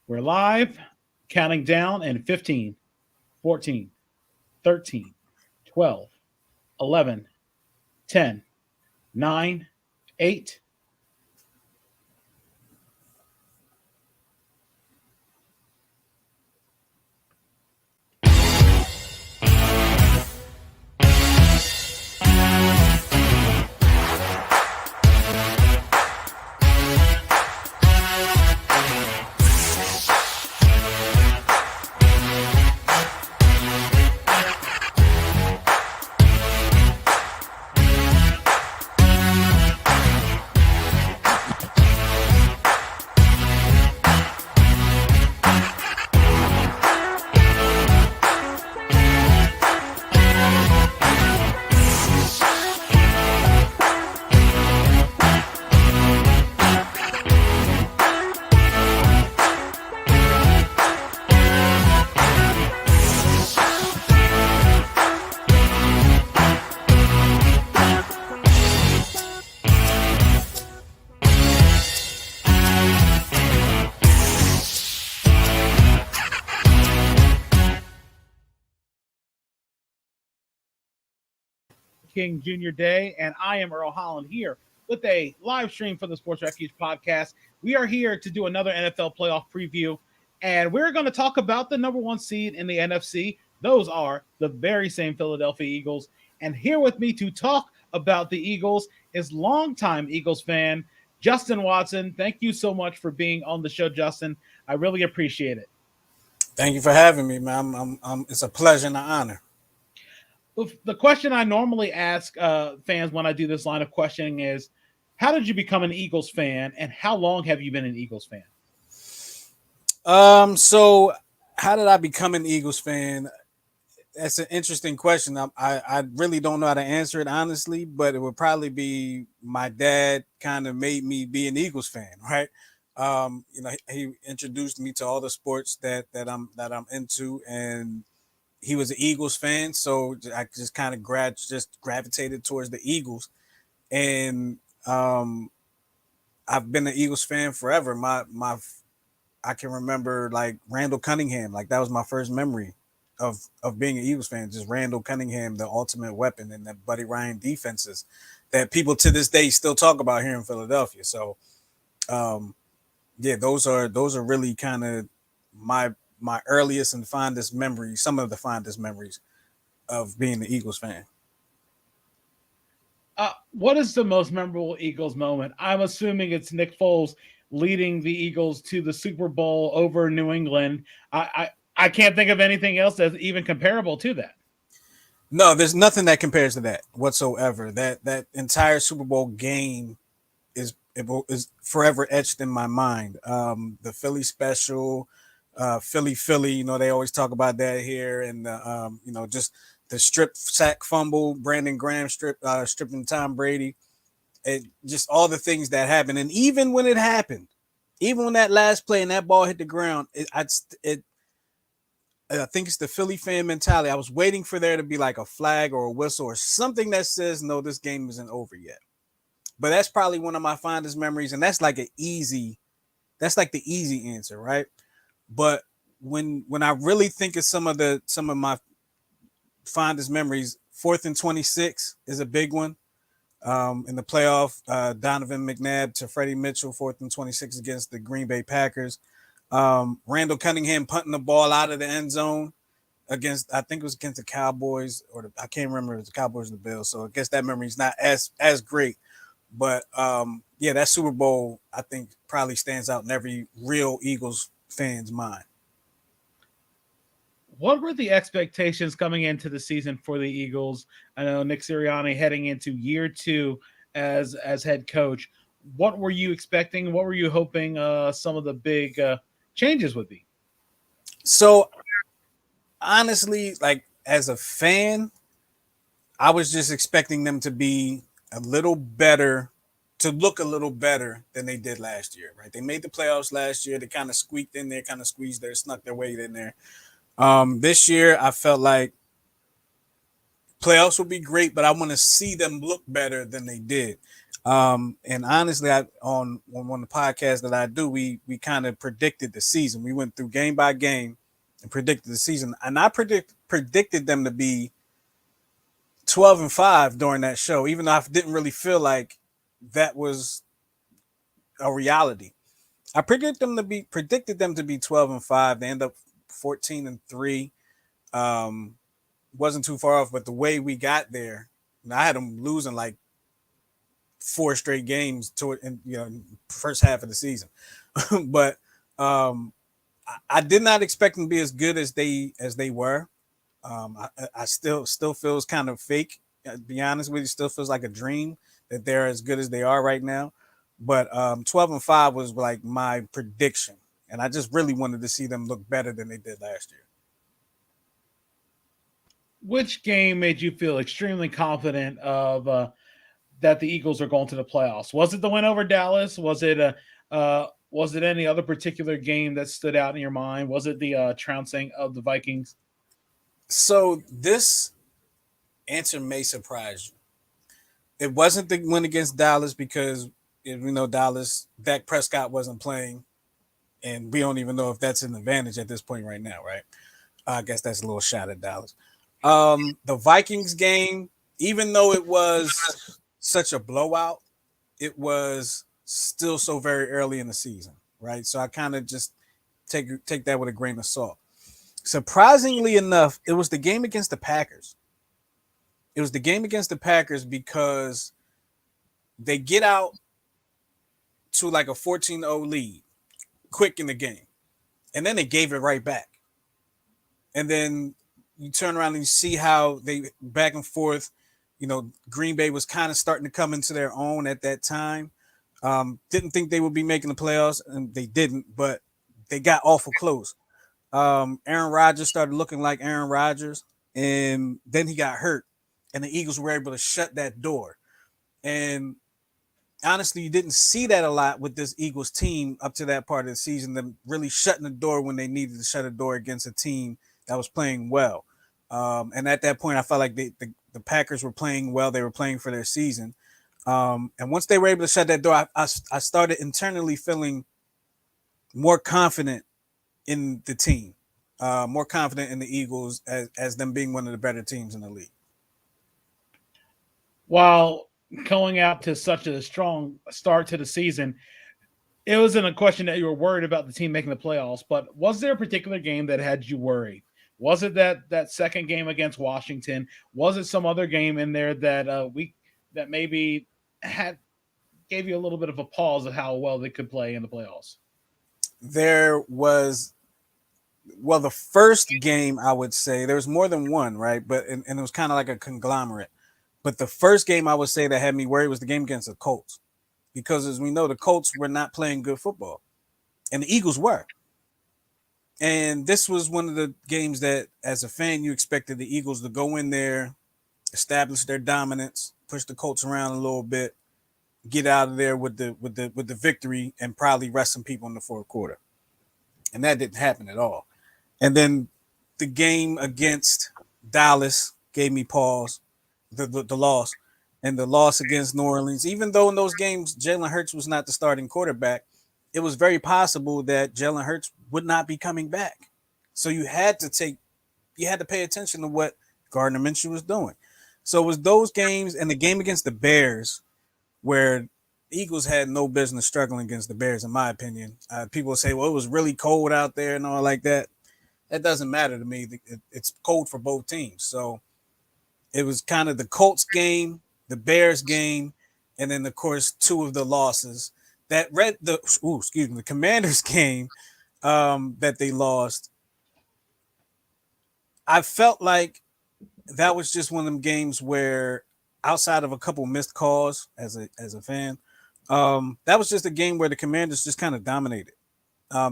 We're live, counting down in 15, 14, 13, 12, 11, 10, 9, 8. King Jr. Day, and I am Earl Holland here with a live stream for the Sports Refuge podcast. We are here to do another NFL playoff preview, and we're going to talk about the number one seed in the NFC. Those are the very same Philadelphia Eagles. And here with me to talk about the Eagles is longtime Eagles fan Justin Watson. Thank you so much for being on the show, Justin. I really appreciate it. Thank you for having me, man. It's a pleasure and an honor. The question I normally ask fans when I do this line of questioning is, how did you become an Eagles fan, and how long have you been an Eagles fan? So how did I become an Eagles fan? That's an interesting question. I really don't know how to answer it honestly, but it would probably be my dad kind of made me be an Eagles fan, right? He introduced me to all the sports that I'm into, and he was an Eagles fan, so I just kind of gravitated towards the Eagles, and I've been an Eagles fan forever. I can remember like Randall Cunningham, like that was my first memory of being an Eagles fan. Just Randall Cunningham, the ultimate weapon, and the Buddy Ryan defenses that people to this day still talk about here in Philadelphia. So, yeah, those are really kind of my earliest and fondest memories, some of the fondest memories of being the Eagles fan. What is the most memorable Eagles moment? I'm assuming it's Nick Foles leading the Eagles to the Super Bowl over New England. I can't think of anything else that's even comparable to that. No, there's nothing that compares to that whatsoever. That entire Super Bowl game is forever etched in my mind. The Philly special, Philly. They always talk about that here, and just the strip sack fumble, Brandon Graham stripping Tom Brady, just all the things that happened. And even when it happened, even when that last play and that ball hit the ground, I think it's the Philly fan mentality. I was waiting for there to be like a flag or a whistle or something that says, no, this game isn't over yet. But that's probably one of my fondest memories. And that's like the easy answer, right? But when I really think of some of my fondest memories, 4th and 26 is a big one. In the playoff, Donovan McNabb to Freddie Mitchell, 4th and 26 against the Green Bay Packers. Randall Cunningham punting the ball out of the end zone I think it was against the Cowboys, I can't remember if it was the Cowboys or the Bills. So I guess that memory is not as great. But yeah, that Super Bowl, I think, probably stands out in every real Eagles fan's mind. What were the expectations coming into the season for the Eagles? I know Nick Sirianni heading into year 2 as head coach. What were you expecting? What were you hoping some of the big changes would be? So honestly, like as a fan, I was just expecting them to be a little better, to look a little better than they did last year, right? They made the playoffs last year. They kind of squeaked in there, kind of squeezed there, snuck their way in there. This year, I felt like playoffs would be great, but I want to see them look better than they did. And honestly, I on one of the podcasts that I do, we kind of predicted the season. We went through game by game and predicted the season, and I predicted them to be 12-5 during that show, even though I didn't really feel like that was a reality. I predicted them to be 12-5. They end up 14-3. Um, wasn't too far off, but the way we got there, and I had them losing like four straight games toward in first half of the season. But um, I did not expect them to be as good as they were. I still feels kind of fake. To be honest with you, still feels like a dream that they're as good as they are right now. But 12-5 was like my prediction, and I just really wanted to see them look better than they did last year. Which game made you feel extremely confident of that the Eagles are going to the playoffs? Was it the win over Dallas? Was it any other particular game that stood out in your mind? Was it the trouncing of the Vikings? So this answer may surprise you. It wasn't the win against Dallas because we know Dallas, Dak Prescott wasn't playing, and we don't even know if that's an advantage at this point right now, right? I guess that's a little shot at Dallas. The Vikings game, even though it was such a blowout, it was still so very early in the season, right? So I kind of just take that with a grain of salt. Surprisingly enough, it was the game against the Packers. It was the game against the Packers because they get out to like a 14-0 lead quick in the game. And then they gave it right back. And then you turn around and you see how they back and forth. Green Bay was kind of starting to come into their own at that time. Didn't think they would be making the playoffs, and they didn't, but they got awful close. Aaron Rodgers started looking like Aaron Rodgers, and then he got hurt, and the Eagles were able to shut that door. And honestly, you didn't see that a lot with this Eagles team up to that part of the season, them really shutting the door when they needed to shut a door against a team that was playing well. And at that point, I felt like the Packers were playing well. They were playing for their season. And once they were able to shut that door, I started internally feeling more confident in the team, more confident in the Eagles as them being one of the better teams in the league. While going out to such a strong start to the season, it wasn't a question that you were worried about the team making the playoffs, but was there a particular game that had you worried? Was it that second game against Washington? Was it some other game in there that that maybe had gave you a little bit of a pause of how well they could play in the playoffs? There was the first game I would say there was more than one, right? But and it was kind of like a conglomerate. But the first game I would say that had me worried was the game against the Colts, because as we know, the Colts were not playing good football, and the Eagles were. And this was one of the games that, as a fan, you expected the Eagles to go in there, establish their dominance, push the Colts around a little bit, get out of there with the victory, and probably rest some people in the fourth quarter. And that didn't happen at all. And then the game against Dallas gave me pause, the loss, and the loss against New Orleans. Even though in those games Jalen Hurts was not the starting quarterback, it was very possible that Jalen Hurts would not be coming back. So you had to pay attention to what Gardner Minshew was doing. So it was those games and the game against the Bears where Eagles had no business struggling against the Bears, in my opinion. People say, well, it was really cold out there and all like that. That doesn't matter to me. It's cold for both teams. So it was kind of the Colts game, the Bears game, and then, of course, two of the losses. The Commanders game that they lost. I felt like that was just one of them games where, outside of a couple missed calls as a fan, that was just a game where the Commanders just kind of dominated.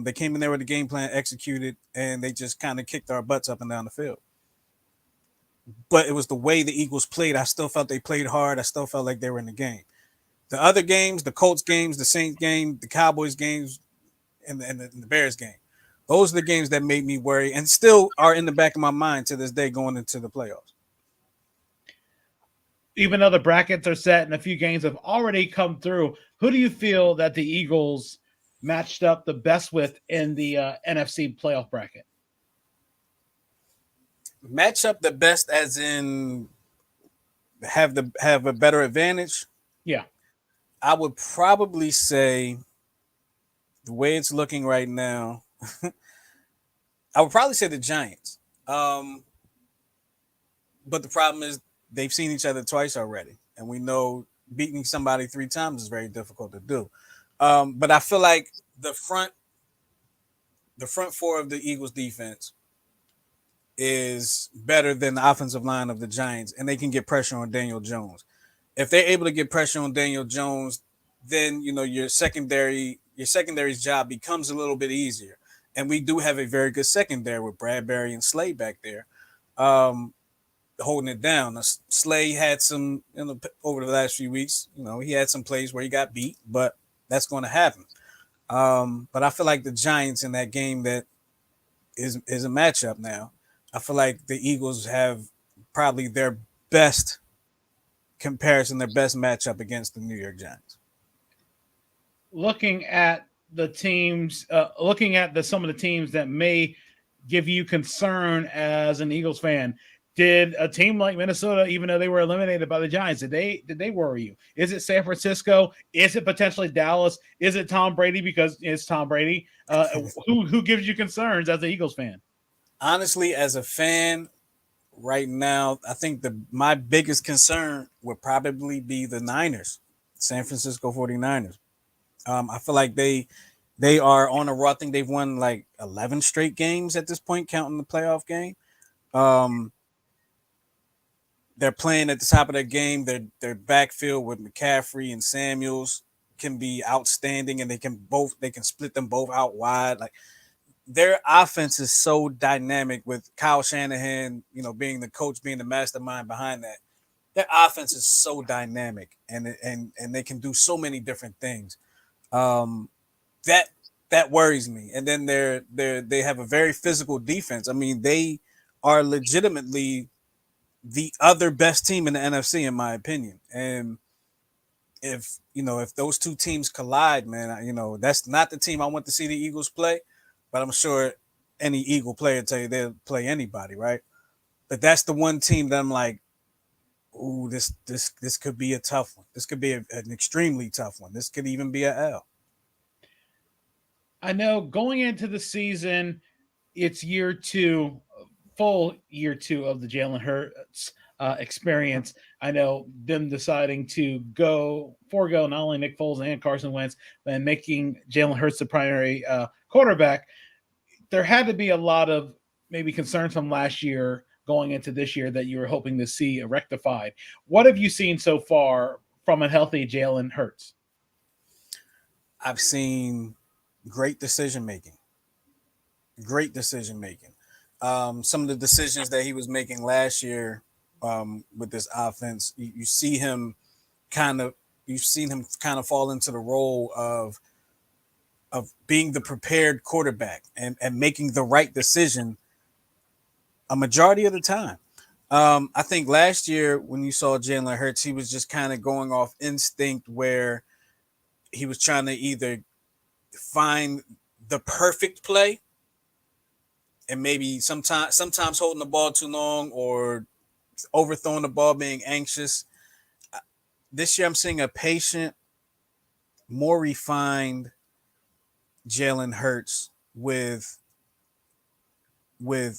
They came in there with the game plan, executed, and they just kind of kicked our butts up and down the field. But it was the way the Eagles played. I still felt they played hard. I still felt like they were in the game. The other games, the Colts games, the Saints game, the Cowboys games, and the Bears game, those are the games that made me worry and still are in the back of my mind to this day going into the playoffs. Even though the brackets are set and a few games have already come through, who do you feel that the Eagles matched up the best with in the NFC playoff bracket? Match up the best, as in have a better advantage. Yeah. I would probably say the way it's looking right now, I would probably say the Giants. But the problem is they've seen each other twice already, and we know beating somebody three times is very difficult to do. But I feel like the front four of the Eagles defense is better than the offensive line of the Giants, and they can get pressure on Daniel Jones. If they're able to get pressure on Daniel Jones, then your secondary's job becomes a little bit easier. And we do have a very good secondary with Bradbury and Slay back there, holding it down. Now, Slay had some over the last few weeks. He had some plays where he got beat, but that's going to happen. But I feel like the Giants in that game that is a matchup now. I feel like the Eagles have probably their best comparison, their best matchup against the New York Giants. Looking at the teams, looking at some of the teams that may give you concern as an Eagles fan, did a team like Minnesota, even though they were eliminated by the Giants, did they worry you? Is it San Francisco? Is it potentially Dallas? Is it Tom Brady because it's Tom Brady? Who gives you concerns as an Eagles fan? Honestly, as a fan, right now, I think my biggest concern would probably be the Niners, San Francisco 49ers. I feel like they are on a roll. I think they've won like 11 straight games at this point, counting the playoff game. They're playing at the top of their game. Their backfield with McCaffrey and Samuels can be outstanding, and they can split them both out wide. Like, their offense is so dynamic with Kyle Shanahan, being the coach, being the mastermind behind that. Their offense is so dynamic, and they can do so many different things. That worries me. And then they have a very physical defense. I mean, they are legitimately the other best team in the NFC, in my opinion. And if those two teams collide, man, that's not the team I want to see the Eagles play. But I'm sure any Eagle player tell you they'll play anybody, right? But that's the one team that I'm like, ooh, this could be a tough one. This could be an extremely tough one. This could even be a L. I know going into the season, it's year two, full year two of the Jalen Hurts experience. I know them deciding to forego not only Nick Foles and Carson Wentz, and making Jalen Hurts the primary quarterback. There had to be a lot of maybe concerns from last year going into this year that you were hoping to see rectified. What have you seen so far from a healthy Jalen Hurts? I've seen great decision making. Great decision making. Some of the decisions that he was making last year with this offense, you've seen him kind of fall into the role of being the prepared quarterback and making the right decision a majority of the time. I think last year when you saw Jalen Hurts, he was just kind of going off instinct where he was trying to either find the perfect play and maybe sometimes holding the ball too long or overthrowing the ball, being anxious. This year I'm seeing a patient, more refined Jalen Hurts with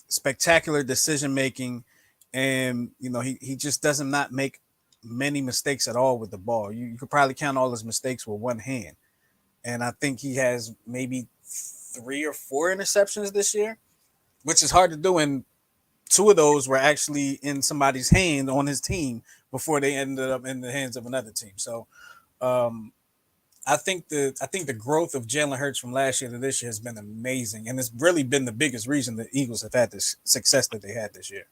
spectacular decision making, and he just doesn't not make many mistakes at all with the ball. You could probably count all his mistakes with one hand, and I think he has maybe 3 or 4 interceptions this year, which is hard to do. And 2 of those were actually in somebody's hand on his team before they ended up in the hands of another team. So I think the growth of Jalen Hurts from last year to this year has been amazing, and it's really been the biggest reason the Eagles have had this success that they had this year.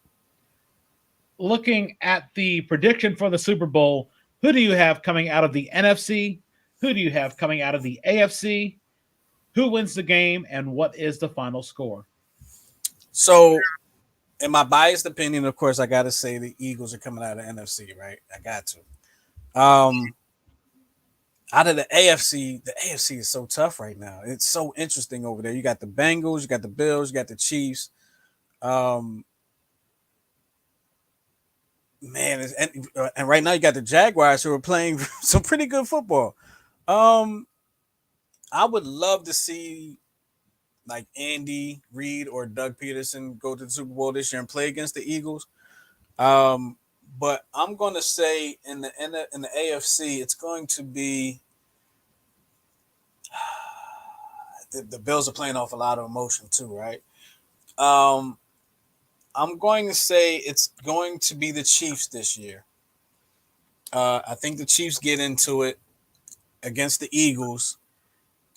Looking at the prediction for the Super Bowl, who do you have coming out of the NFC? Who do you have coming out of the AFC? Who wins the game, and what is the final score? So in my biased opinion, of course, I got to say the Eagles are coming out of the NFC, right? I got to. Out of the AFC is so tough right now. It's so interesting over there. You got the Bengals, you got the Bills, you got the Chiefs. Um, man, and right now you got the Jaguars who are playing some pretty good football. Um, I would love to see like Andy Reid or Doug Peterson go to the Super Bowl this year and play against the Eagles. Um, but I'm going to say in the AFC, it's going to be the Bills are playing off a lot of emotion too, right? Um, I'm going to say it's going to be the Chiefs this year. I think the Chiefs get into it against the Eagles,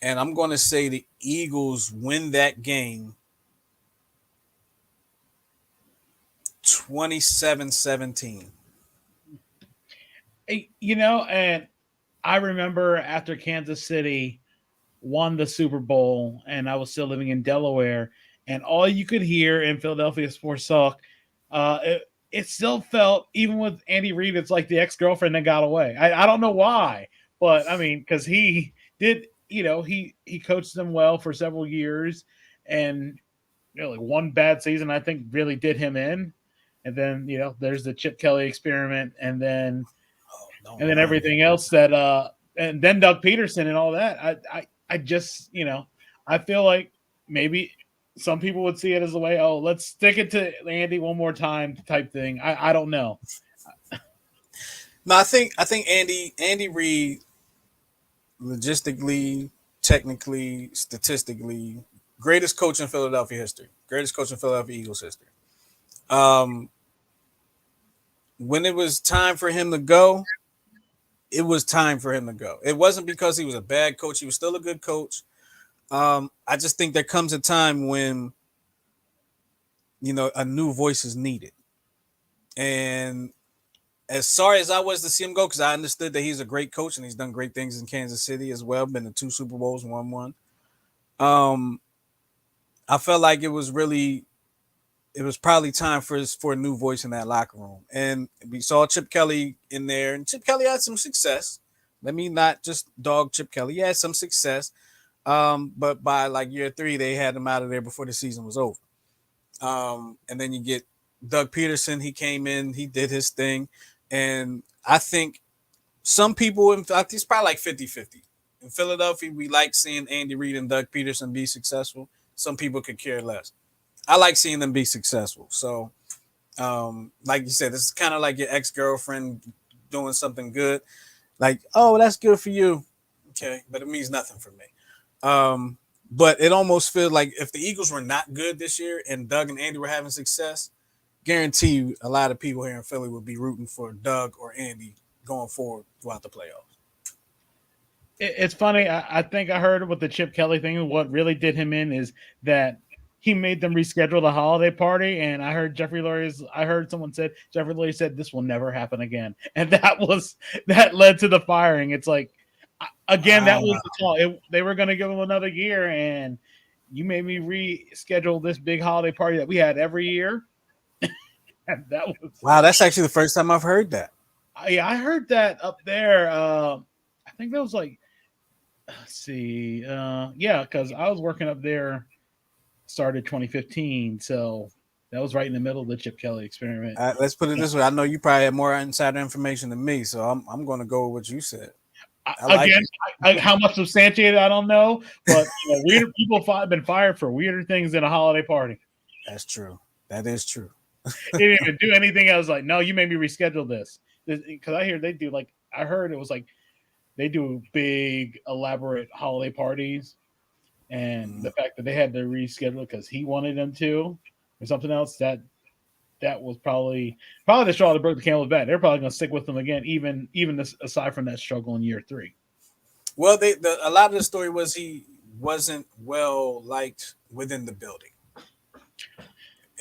and I'm going to say the Eagles win that game 27-17. And I remember after Kansas City won the Super Bowl, and I was still living in Delaware, and all you could hear in Philadelphia sports talk, it still felt, even with Andy Reid, it's like the ex girlfriend that got away. I don't know why, but I mean, because he did, he coached them well for several years, and like one bad season, I think, really did him in. And then there's the Chip Kelly experiment, and then everything else that and then Doug Peterson and all that. I just I feel like maybe some people would see it as a way, oh, let's stick it to Andy one more time type thing. I don't know. No, I think Andy Reid, logistically, technically, statistically, greatest coach in Philadelphia history, greatest coach in Philadelphia Eagles history. Um, when it was time for him to go, it was time for him to go. It wasn't because he was a bad coach; he was still a good coach. I just think there comes a time when a new voice is needed, and as sorry as I was to see him go, because I understood that he's a great coach and he's done great things in Kansas City as well, been to 2 Super Bowls, won one. Um, I felt like it was probably time for a new voice in that locker room. And we saw Chip Kelly in there, and Chip Kelly had some success. Let me not just dog Chip Kelly. He had some success. But by like year 3, they had him out of there before the season was over. And then you get Doug Peterson. He came in, he did his thing. And I think some people, in fact, it's probably like 50-50. In Philadelphia, we like seeing Andy Reid and Doug Peterson be successful. Some people could care less. I like seeing them be successful. So, like you said, this is kind of like your ex-girlfriend doing something good. Like, oh, that's good for you. Okay, but it means nothing for me. But it almost feels like if the Eagles were not good this year and Doug and Andy were having success, guarantee you a lot of people here in Philly would be rooting for Doug or Andy going forward throughout the playoffs. It's funny. I think I heard with the Chip Kelly thing. What really did him in is that he made them reschedule the holiday party. And I heard someone said Jeffrey Lurie said this will never happen again, and that led to the firing. It's like, again, that was the call. They were going to give him another year, and you made me reschedule this big holiday party that we had every year. And that was wow. That's actually the first time I've heard that. I heard that up there. I think that was like, let's see. Yeah, because I was working up there, started 2015, so that was right in the middle of the Chip Kelly experiment. Let's put it this way. I know you probably have more insider information than me, so I'm going to go with what you said. Again, how much substantiated, I don't know, but weird people have been fired for weirder things than a holiday party. That's true. That is true. They didn't even do anything else. Like, no, you made me reschedule this because I hear they do, like, I heard it was like they do big elaborate holiday parties, and the fact that they had to reschedule because he wanted them to or something else, that was probably the straw that broke the camel's back. They're probably going to stick with them again, even this, aside from that struggle in year 3. Well, a lot of the story was he wasn't well liked within the building.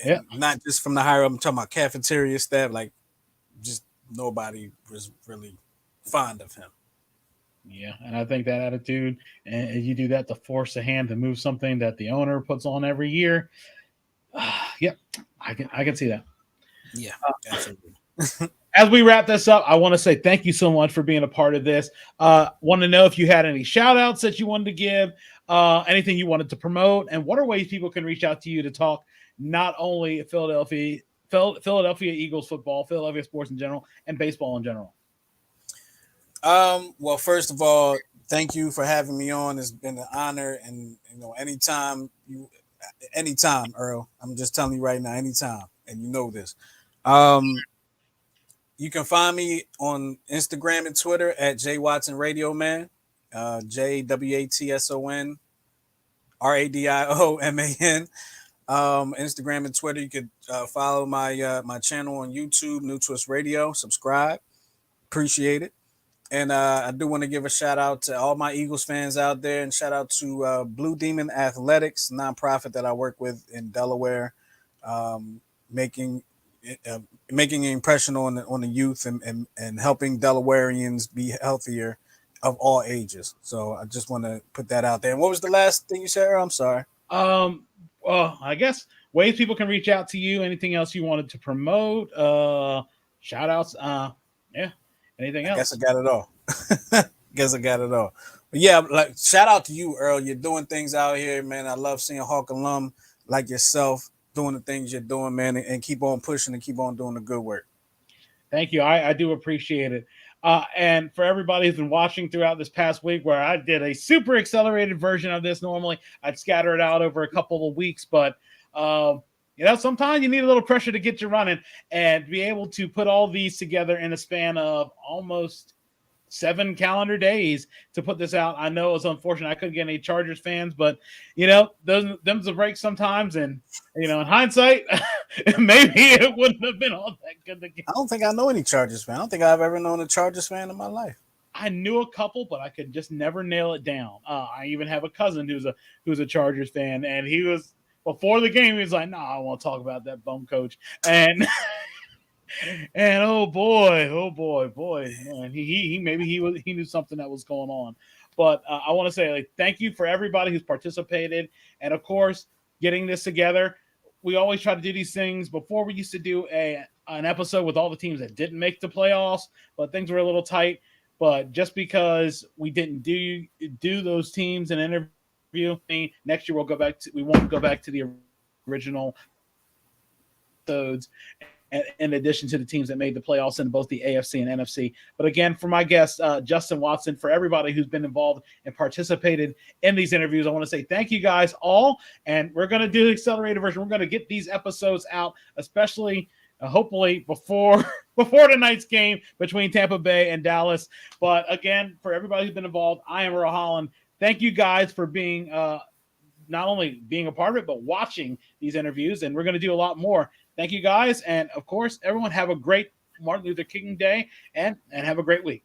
Yeah, not just from the higher up. I'm talking about cafeteria staff. Like, just nobody was really fond of him. Yeah, and I think that attitude, and you do that to force a hand to move something that the owner puts on every year. Yep, I can see that. Yeah, absolutely. As we wrap this up, I want to say thank you so much for being a part of this. Want to know if you had any shout outs that you wanted to give, anything you wanted to promote, and what are ways people can reach out to you to talk not only Philadelphia Eagles football, Philadelphia sports in general, and baseball in general. Well, first of all, thank you for having me on. It's been an honor, and anytime, Earl. I'm just telling you right now, anytime, and you know this. Um, you can find me on Instagram and Twitter at J Watson Radio Man, JWATSON Instagram and Twitter. You could follow my channel on YouTube, New Twist Radio. Subscribe, appreciate it. And I do want to give a shout out to all my Eagles fans out there, and shout out to Blue Demon Athletics, nonprofit that I work with in Delaware, um, making uh, making an impression on the youth, and helping Delawareans be healthier of all ages. So I just want to put that out there. And what was the last thing you said, Earl? I'm sorry. Well, I guess ways people can reach out to you. Anything else you wanted to promote? Shout outs. Yeah. Anything I guess else? I got it all. Guess I got it all. But yeah, like shout out to you, Earl. You're doing things out here, man. I love seeing Hawk alum like yourself doing the things you're doing, man, and keep on pushing and keep on doing the good work. Thank you. I do appreciate it. And for everybody who's been watching throughout this past week, where I did a super accelerated version of this, normally I'd scatter it out over a couple of weeks, but sometimes you need a little pressure to get you running and be able to put all these together in a span of almost 7 calendar days to put this out. I know it's unfortunate I couldn't get any Chargers fans, but them's a break sometimes. And in hindsight, maybe it wouldn't have been all that good to get. I don't think I know any Chargers fan. I don't think I've ever known a Chargers fan in my life. I knew a couple, but I could just never nail it down. I even have a cousin who's a Chargers fan, and he was before the game. He was like, "No, I don't want to talk about that bum coach." And and oh boy, man, he maybe he knew something that was going on. But I want to say thank you for everybody who's participated, and of course getting this together. We always try to do these things. Before we used to do an episode with all the teams that didn't make the playoffs, but things were a little tight. But just because we didn't do those teams in an interview, next year we won't go back to the original episodes, in addition to the teams that made the playoffs in both the AFC and NFC. But again, for my guest, Justin Watson, for everybody who's been involved and participated in these interviews, I want to say thank you guys all. And we're going to do the accelerated version. We're going to get these episodes out, especially hopefully before tonight's game between Tampa Bay and Dallas. But again, for everybody who's been involved, I am Earl Holland. Thank you guys for being not only being a part of it, but watching these interviews. And we're going to do a lot more. Thank you guys. And of course, everyone have a great Martin Luther King Day and have a great week.